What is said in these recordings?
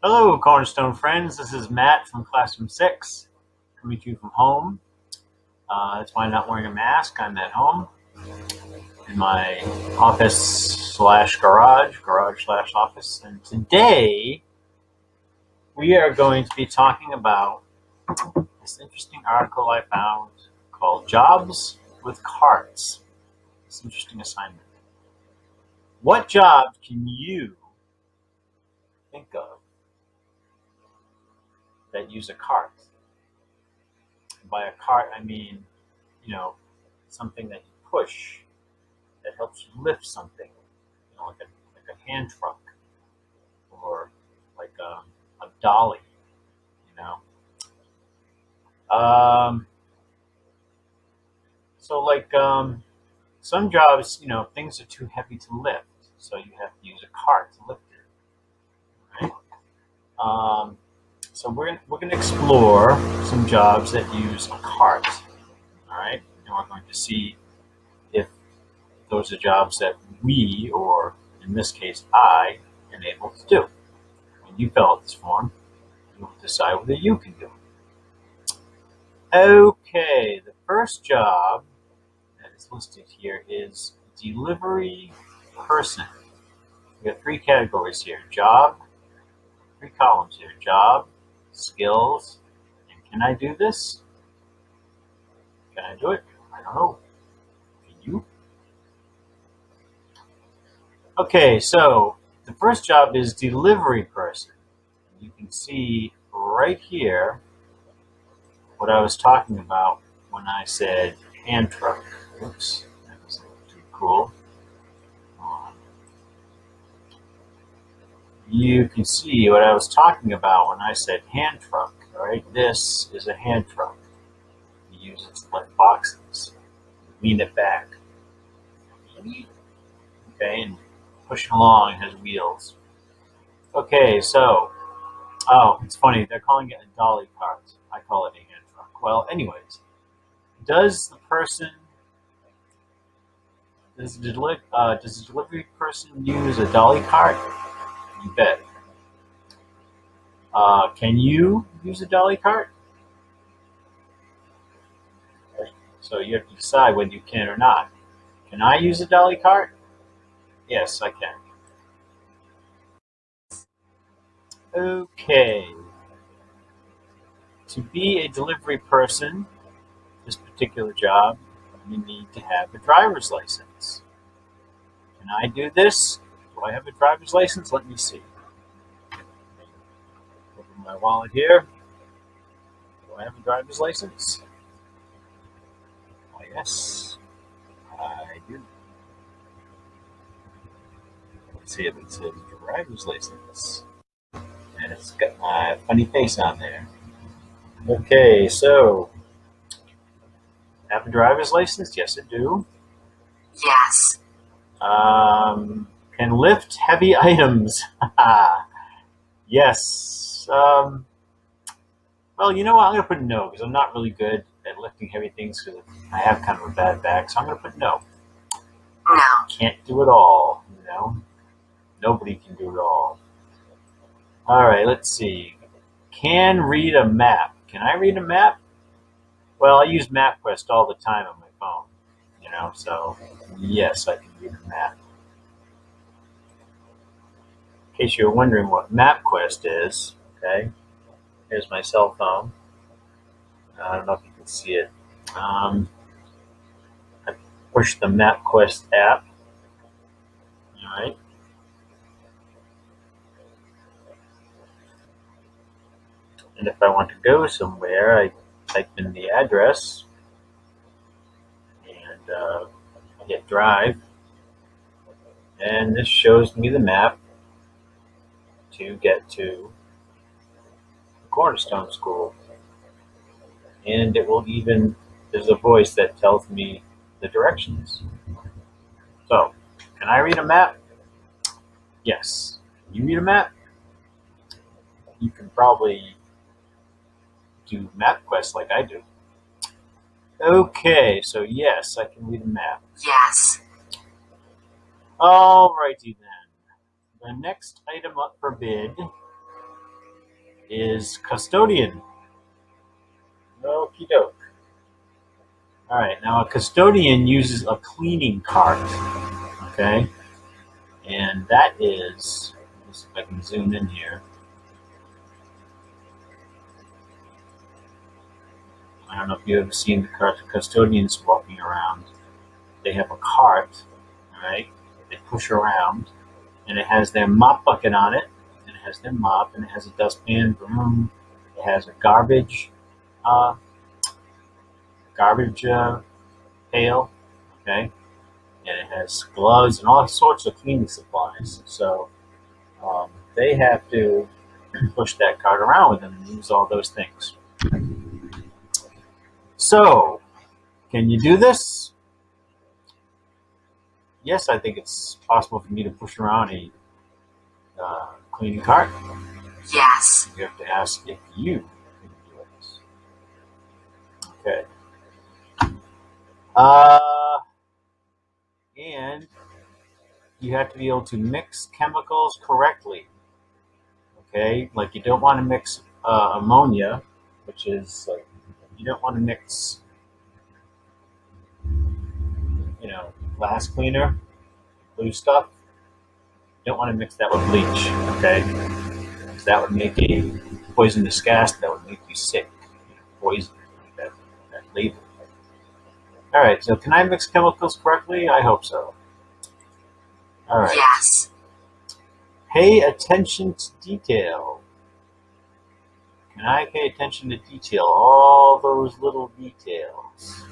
Hello, Cornerstone friends. This is Matt from Classroom 6, coming to you from home. That's why I'm not wearing a mask. I'm at home in my office slash garage slash office. And today we are going to be talking about this interesting article I found called Jobs with Carts. It's an interesting assignment. What job can you think of that use a cart? By a cart, I mean, something that you push that helps you lift something, like a hand truck or like a dolly, you know. Um, so some jobs, things are too heavy to lift, so you have to use a cart to lift it, right? Um, so we're gonna explore some jobs that use a cart, all right, and we're going to see if those are jobs that we, or in this case, I, am able to do. When you fill out this form, you'll decide whether you can do it. Okay, the first job that is listed here is delivery person. We have three categories here: job, three columns here: job, skills, and can I do this? Can I do it? I don't know. Can you? Okay, so the first job is delivery person. You can see right here what I was talking about when I said hand truck. Oops, that was a little too cool. You can see what I was talking about when I said hand truck. All right, this is a hand truck. You use it to lift boxes, lean it back, okay, and push it along. It has wheels. Okay, so it's funny, they're calling it a dolly cart. I call it a hand truck. Well, anyways, does the person does the delivery person use a dolly cart? You bet. Can you use a dolly cart? So you have to decide whether you can or not. Can I use a dolly cart? Yes, I can. Okay. To be a delivery person, this particular job, you need to have a driver's license. Can I do this? Do I have a driver's license? Let me see. Open my wallet here. Do I have a driver's license? Oh, yes, I do. Let's see if it says driver's license. And it's got my funny face on there. Okay, so have a driver's license? Yes, I do. Yes. Can lift heavy items? Yes. Well, you know what? I'm going to put no because I'm not really good at lifting heavy things because I have kind of a bad back. So I'm going to put no. No. Can't do it all, you know? Nobody can do it all. All right, let's see. Can read a map. Can I read a map? Well, I use MapQuest all the time on my phone, so yes, I can read a map. In case you're wondering what MapQuest is, okay, here's my cell phone. I don't know if you can see it. I push the MapQuest app. All right. And if I want to go somewhere, I type in the address and I hit drive. And this shows me the map to get to the Cornerstone School. And it will even, there's a voice that tells me the directions. So, can I read a map? Yes. Can you read a map? You can probably do MapQuest like I do. Okay, so yes, I can read a map. Yes. Alrighty then. The next item up for bid is custodian. Okie doke. All right, now a custodian uses a cleaning cart, okay? And that is, let's see if I can zoom in here. I don't know if you've ever seen the custodians walking around. They have a cart, all right? They push around, and it has their mop bucket on it, and it has their mop, and it has a dustpan, broom. It has a uh, garbage pail, okay? And it has gloves and all sorts of cleaning supplies. So they have to push that cart around with them and use all those things. So, can you do this? Yes, I think it's possible for me to push around a cleaning cart. Yes. You have to ask if you can do it. Okay. And you have to be able to mix chemicals correctly. Okay, like you don't want to mix ammonia, which is like you don't want to mix, glass cleaner, blue stuff. You don't want to mix that with bleach. Okay, because that would make a poisonous gas that would make you sick. Poison, like that label. All right, so can I mix chemicals correctly? I hope so. All right. Yes. Pay attention to detail. Can I pay attention to detail? All those little details.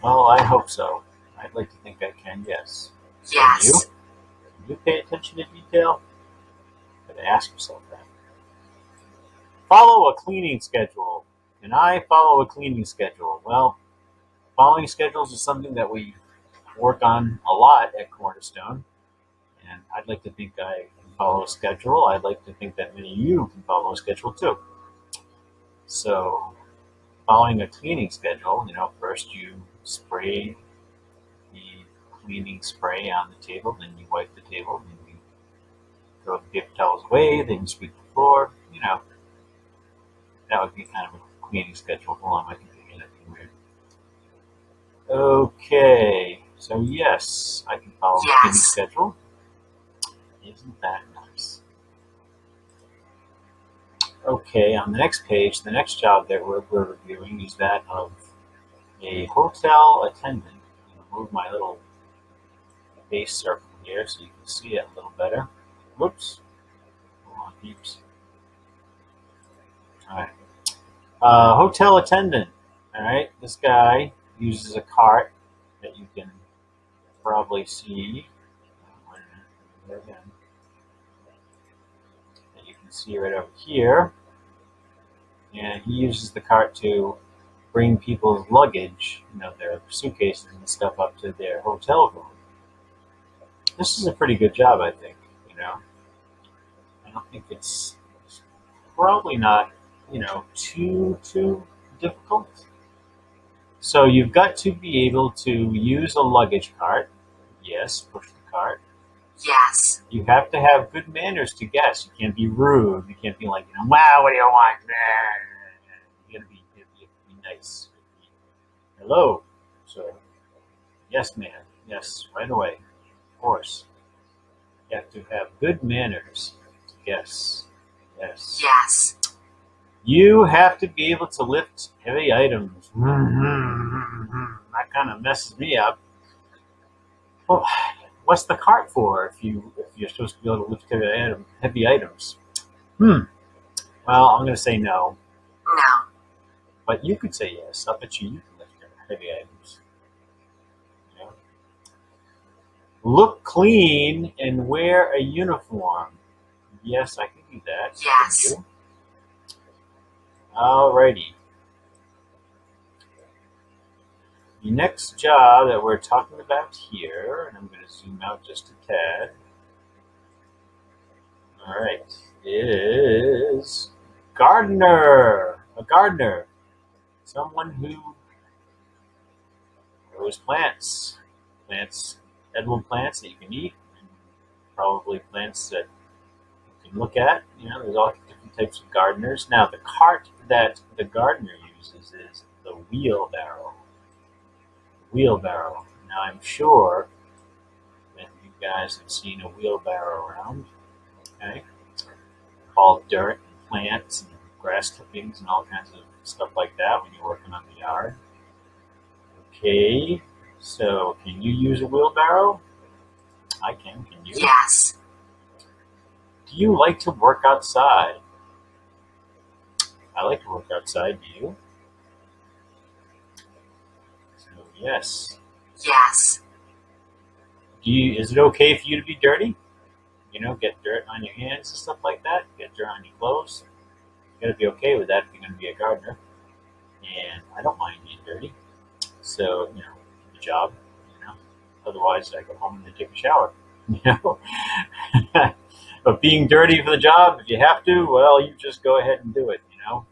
Well, I hope so. I'd like to think I can, yes. Yes. Can you? Can you pay attention to detail? You gotta ask yourself that. Follow a cleaning schedule. Can I follow a cleaning schedule? Well, following schedules is something that we work on a lot at Cornerstone. And I'd like to think I can follow a schedule. I'd like to think that many of you can follow a schedule too. So, following a cleaning schedule, first you spray the cleaning spray on the table, then you wipe the table, then you throw the paper towels away, then you sweep the floor. That would be kind of a cleaning schedule. Hold on, I can think of anything weird. Okay, so yes, I can follow the cleaning schedule. Isn't that nice? Okay, on the next page, the next job that we're reviewing is that of a hotel attendant. I'm going to move my little base circle here so you can see it a little better. Whoops. Hold on, peeps. All right. Hotel attendant. All right. This guy uses a cart that you can probably see. Again. That you can see right over here. And he uses the cart to bring people's luggage, their suitcases and stuff up to their hotel room. This is a pretty good job, I think. I don't think it's probably not, too difficult. So you've got to be able to use a luggage cart. Yes, push the cart. Yes. You have to have good manners to guests. You can't be rude. You can't be like, wow, what do you want? You gotta be nice. Hello, sir. Yes, ma'am. Yes, right away. Of course. You have to have good manners to guests. Yes. Yes. You have to be able to lift heavy items. That kind of messes me up. Well, what's the cart for if you're supposed to be able to lift heavy items? Well, I'm going to say no. No. But you could say yes. I bet you can lift heavy items. Look clean and wear a uniform. Yes, I can do that. Yes. Alrighty. The next job that we're talking about here, and I'm going to zoom out just a tad. Alright, is gardener. A gardener. Someone who grows plants. Edible plants that you can eat, and probably plants that you can look at. There's all different types of gardeners. Now, the cart that the gardener uses is the wheelbarrow. Wheelbarrow. Now, I'm sure that you guys have seen a wheelbarrow around, okay? Haul dirt and plants and grass clippings and all kinds of stuff like that when you're working on the yard. Okay, so can you use a wheelbarrow? I can you? Yes. Do you like to work outside? I like to work outside, do you? So yes. Yes. Is it okay for you to be dirty? You know, get dirt on your hands and stuff like that, get dirt on your clothes. You gotta be okay with that if you're gonna be a gardener. And I don't mind being dirty. So, the job, you know. Otherwise I go home and take a shower. You know? But being dirty for the job, if you have to, well, you just go ahead and do it, you know?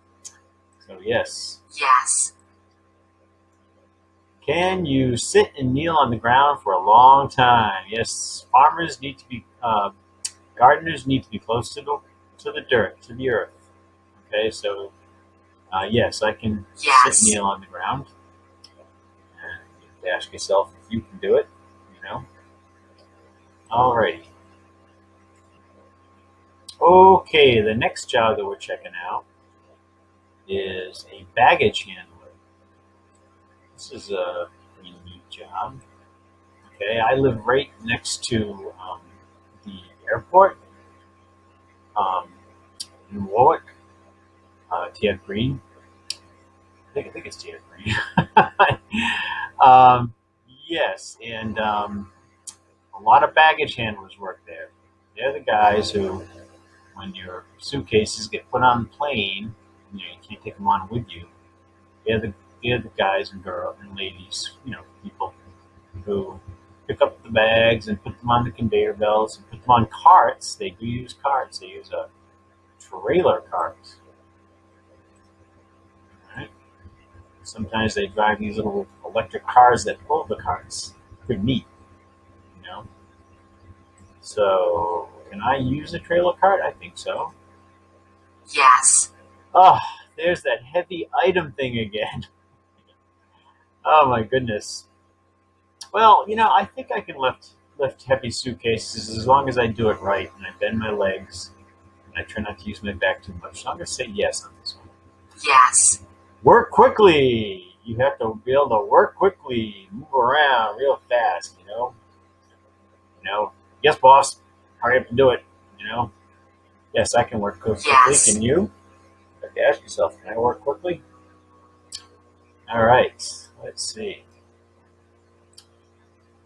So yes. Yes. Can you sit and kneel on the ground for a long time? Yes, farmers need to be, gardeners need to be close to the dirt, to the earth. Okay, so yes, I can sit and Yes. kneel on the ground. And you have to ask yourself if you can do it, you know? Alrighty. Okay, the next job that we're checking out is a baggage handler. This is a pretty neat job. Okay, I live right next to the airport in Warwick, TF Green. I think it's TF Green. Yes, and a lot of baggage handlers work there. They're the guys who, when your suitcases get put on the plane, you can't take them on with you. They're the guys and girls and ladies, people who pick up the bags and put them on the conveyor belts and put them on carts. They do use carts. They use a trailer cart. Right? Sometimes they drive these little electric cars that pull the carts. Pretty neat, you know. So, can I use a trailer cart? I think so. Yes. Oh, there's that heavy item thing again. Oh my goodness. Well, I think I can lift heavy suitcases as long as I do it right and I bend my legs and I try not to use my back too much. So I'm going to say yes on this one. Yes. Work quickly. You have to be able to work quickly, move around real fast, Yes, boss. Hurry up and do it, Yes, I can work quickly. Yes. Can you? You have to ask yourself, can I work quickly? All right. Let's see.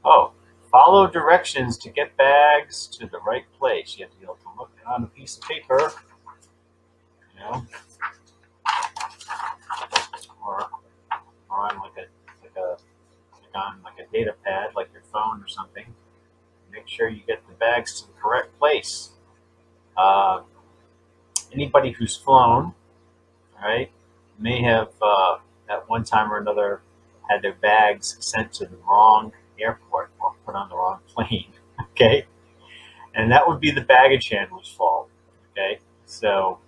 Oh, follow directions to get bags to the right place. You have to be able to look on a piece of paper, or on like a data pad, like your phone or something. Make sure you get the bags to the correct place. Anybody who's flown, right, may have at one time or another had their bags sent to the wrong airport or put on the wrong plane. Okay, and that would be the baggage handler's fault. Okay, so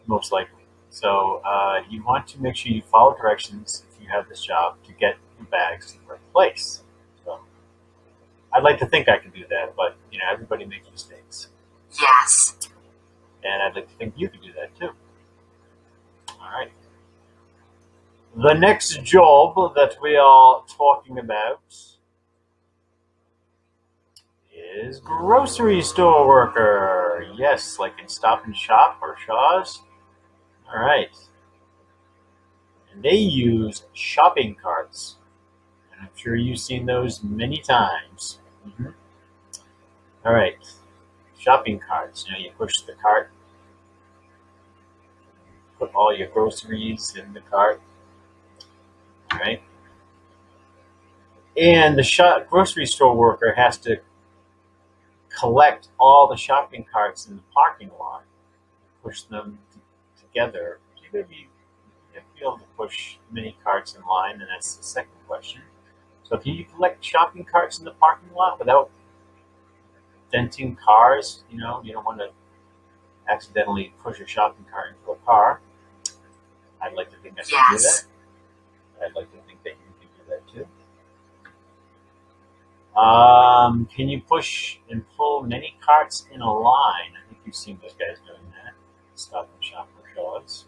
most likely. So you want to make sure you follow directions if you have this job to get the bags to the right place. So I'd like to think I can do that, but everybody makes mistakes, Yes. and I'd like to think you can do that too. All right. The next job that we are talking about is grocery store worker. Yes, like in Stop and Shop or Shaw's. All right. And they use shopping carts. And I'm sure you've seen those many times. Mm-hmm. All right. Shopping carts. You push the cart, put all your groceries in the cart. All right. And the grocery store worker has to collect all the shopping carts in the parking lot, push them together. You're going to be able to push many carts in line, and that's the second question. So can you collect shopping carts in the parking lot without denting cars? You don't want to accidentally push a shopping cart into a car. I'd like to think I can do that. Yes. I'd like to think that you can do that too. Can you push and pull many carts in a line? I think you've seen those guys doing that. Stop and shop for Shaw's.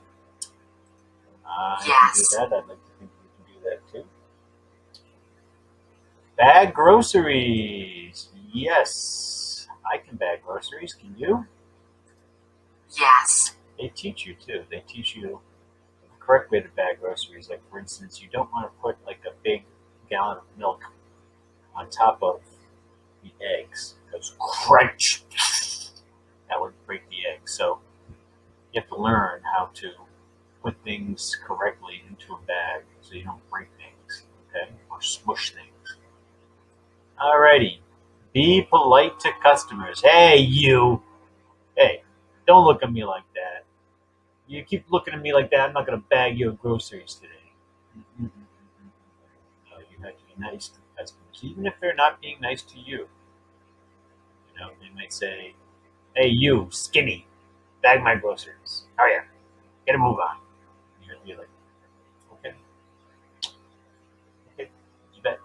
I can Yes. do that. I'd like to think you can do that too. Bag groceries. Yes, I can bag groceries. Can you? Yes. They teach you too. They teach you the correct way to bag groceries. Like for instance, you don't want to put like a big gallon of milk on top of the eggs because crunch, that would break the egg. So you have to learn how to put things correctly into a bag so you don't break things, okay, or smush things. Alrighty, be polite to customers. Hey, you. Hey, don't look at me like that. You keep looking at me like that, I'm not gonna bag your groceries today. No, you have to be nice to customers, even if they're not being nice to you. You know, they might say, "Hey, you, skinny, bag my groceries. Hurry up, get a move on." You're gonna be like, "Okay, okay, you bet."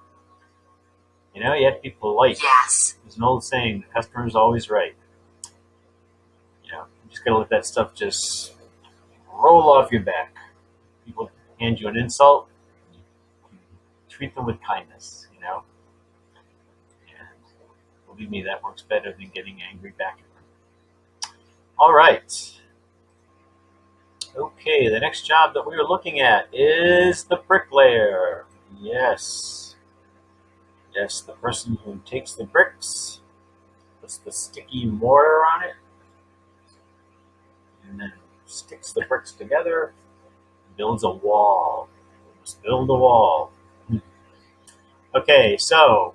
You know, you have to be polite. Yes. There's an old saying: "The customer is always right." You know, you just gotta let that stuff just roll off your back. People hand you an insult, you treat them with kindness. You know, and believe me, that works better than getting angry back at them. All right. Okay, the next job that we are looking at is the bricklayer. Yes. Yes, the person who takes the bricks, puts the sticky mortar on it, and then sticks the bricks together, builds a wall. Just build a wall. Okay, so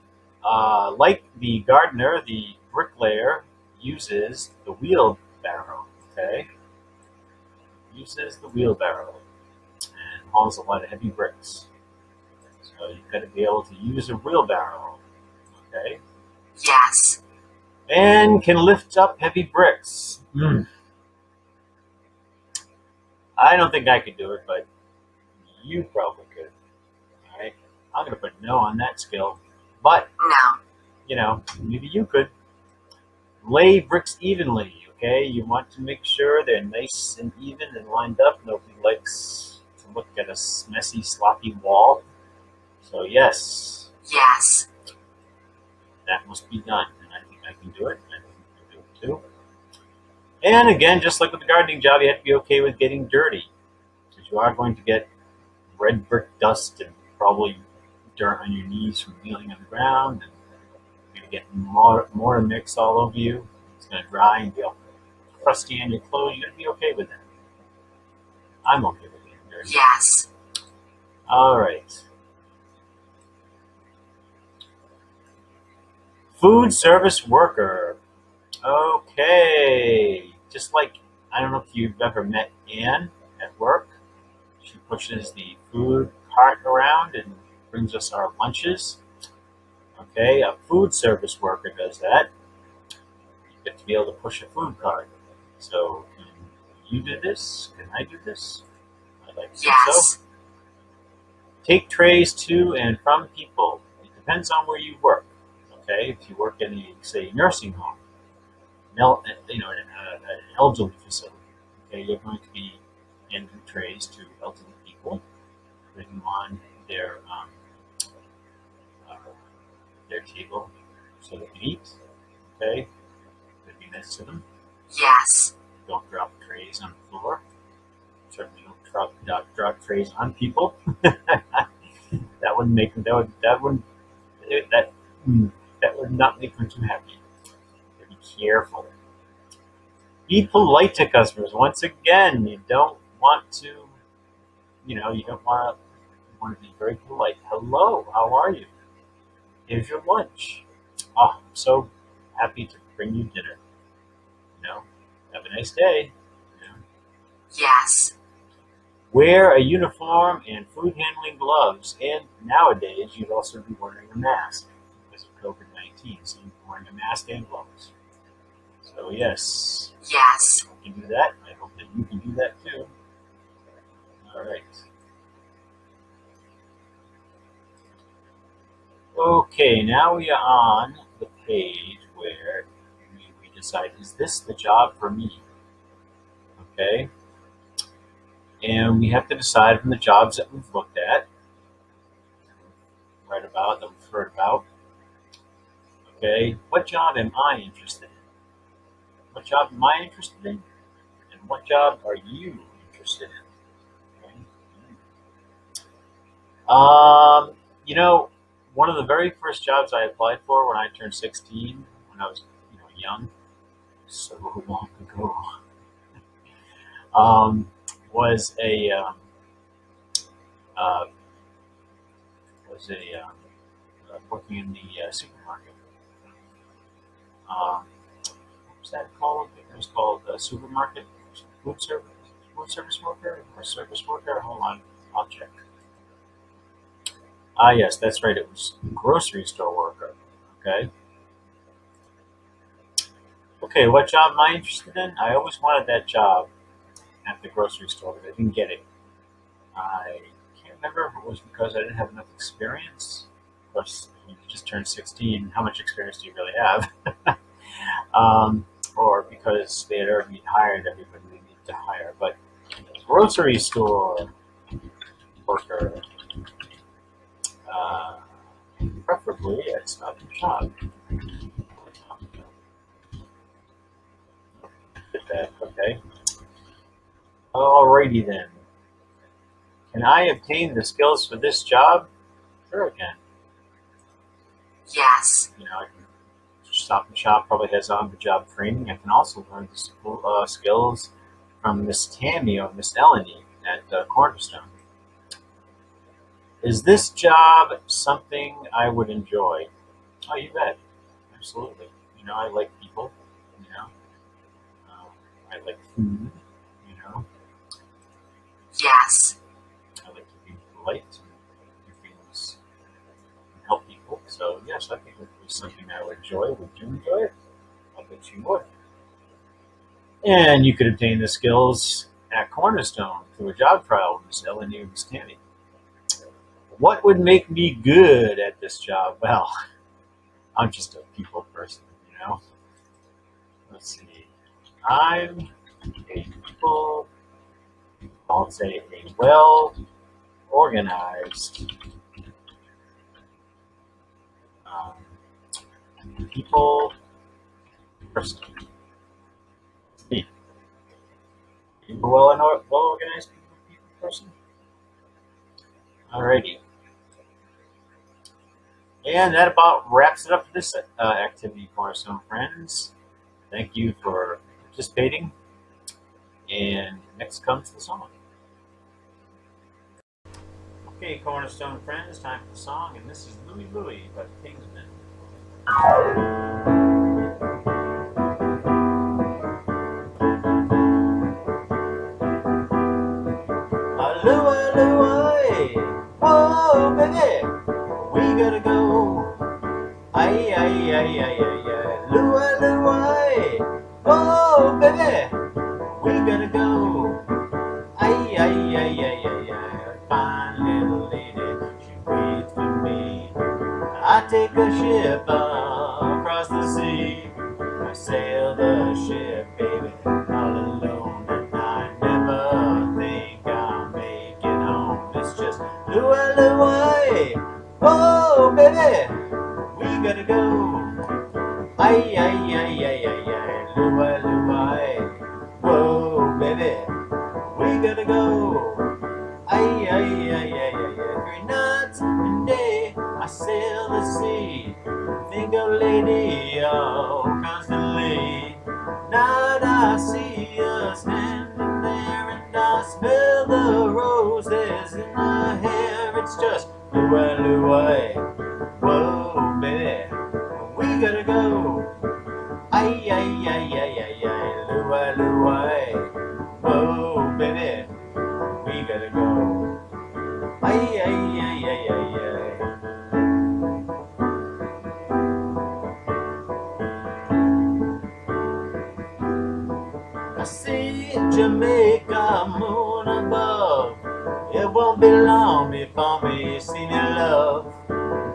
like the gardener, the bricklayer uses the wheelbarrow. Okay, uses the wheelbarrow and hauls a lot of heavy bricks. So you've got to be able to use a wheelbarrow. Okay, Yes. and can lift up heavy bricks. I don't think I could do it, but you probably could. All right, I'm gonna put no on that skill, but No. you know, maybe you could. Lay bricks evenly. Okay, you want to make sure they're nice and even and lined up. Nobody likes to look at a messy, sloppy wall. So yes, Yes. that must be done, and I think I can do it. I think you can do it too. And again, just like with the gardening job, you have to be okay with getting dirty, because you are going to get red brick dust and probably dirt on your knees from kneeling on the ground, and you're going to get mortar mix all over you. It's going to dry and be all crusty on your clothes. You're going to be okay with that. I'm okay with getting dirty. Yes. All right. Food service worker. Okay. Just like, I don't know if you've ever met Anne at work. She pushes the food cart around and brings us our lunches. Okay, a food service worker does that. You get to be able to push a food cart. So, can you do this? Can I do this? I'd like to think so. Yes. Take trays to and from people. It depends on where you work. Okay, if you work in a, say, nursing home, an elderly facility, okay, you're going to be handing trays to elderly people, putting them on uh, their table so they can eat. Okay, be nice to them. Yes. Don't drop trays on the floor. Certainly don't drop trays on people. That would make that that would not make them too happy. Be careful. Be polite to customers. Once again, you don't want to, you don't want to. You want to be very polite. Hello, how are you? Here's your lunch. Oh, I'm so happy to bring you dinner. Have a nice day. You know, Yes. Wear a uniform and food handling gloves. And nowadays, you'd also be wearing a mask because of COVID-19. So you'd be wearing a mask and gloves. So yes, Yes. I can do that. I hope that you can do that too. All right. Okay, now we are on the page where we decide, is this the job for me? Okay. And we have to decide from the jobs that we've looked at, read about, that we've heard about. Okay, what job am I interested in? What job am I interested in? And what job are you interested in? Okay. You know, one of the very first jobs I applied for when I turned 16, when I was, young, so long ago, um, was a uh, was a working in the supermarket. What was that called? It was called supermarket food service worker or service worker. Hold on, I'll check. Ah, yes, that's right. It was grocery store worker. Okay. Okay, what job am I interested in? I always wanted that job at the grocery store, but I didn't get it. I can't remember if it was because I didn't have enough experience. Of course, when you just turned 16, how much experience do you really have? um, or because they had already hired everybody they needed to hire. But grocery store worker, uh, preferably at Stop and Shop. Did that, okay. Alrighty then. Can I obtain the skills for this job? Sure, I can. Yes. I can Stop and Shop probably has on-the-job training. I can also learn the skills from Miss Tammy or Miss Eleni at Cornerstone. Is this job something I would enjoy? Oh, you bet. Absolutely. I like people. You know, I like food. You know, Yes. I like to be polite and do things and help people. So yes, I think it was something I would enjoy. Would you enjoy it? I bet you would. And you could obtain the skills at Cornerstone through a job trial with Miss Eleni and Miss Tammy. What would make me good at this job? Well, I'm just a people person. Let's see. I'm a people, I'll say a well organized um, people person. Me. You well organized people person? Alrighty. And that about wraps it up for this activity, Cornerstone friends. Thank you for participating. And next comes the song. Okay, Cornerstone friends, time for the song, and this is Louie Louie by the Kingsmen. Louie Louie, whoa baby, we gotta go. Ay ay ay ay ay ay, Louie Louie, whoa baby, we gotta go. Ay ay ay ay ay ay, fine little lady, she waits for me. I take a ship across the sea. I sail the ship, baby, all alone, and I never think I'll make it home. It's just Louie Louie, oh baby, we gotta go. Ay ay ay ay ay ay, Louie Louie, whoa baby, we gotta go. Ay, ay, ay, ay, ay, every night and day I sail the sea. Think of lady, oh, constantly. Night I see her standing there, and I smell the roses in her hair. It's just Louie, Louie, whoa, baby, we gotta go. Ay, ay, ay, ay, ay, ay, Louie, Louie, whoa, baby, we gotta go. Ay, ay, ay, ay, ay, ay. I see Jamaica moon above. It won't be long before me see your love.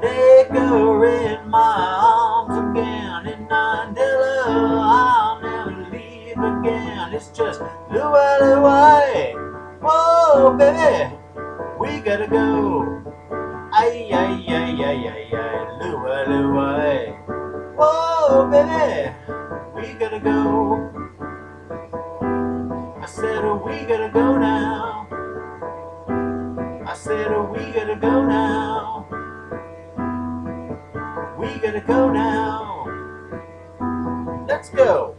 Take her in my arms again, and I tell her I'll never leave again. It's just Luai. Whoa, baby, we gotta go. Ay, ay, ay, ay, ay, ay, Luai. Whoa, baby, we gotta go. I said, we gotta go now. I said, we gotta go now. We gotta go now. Let's go.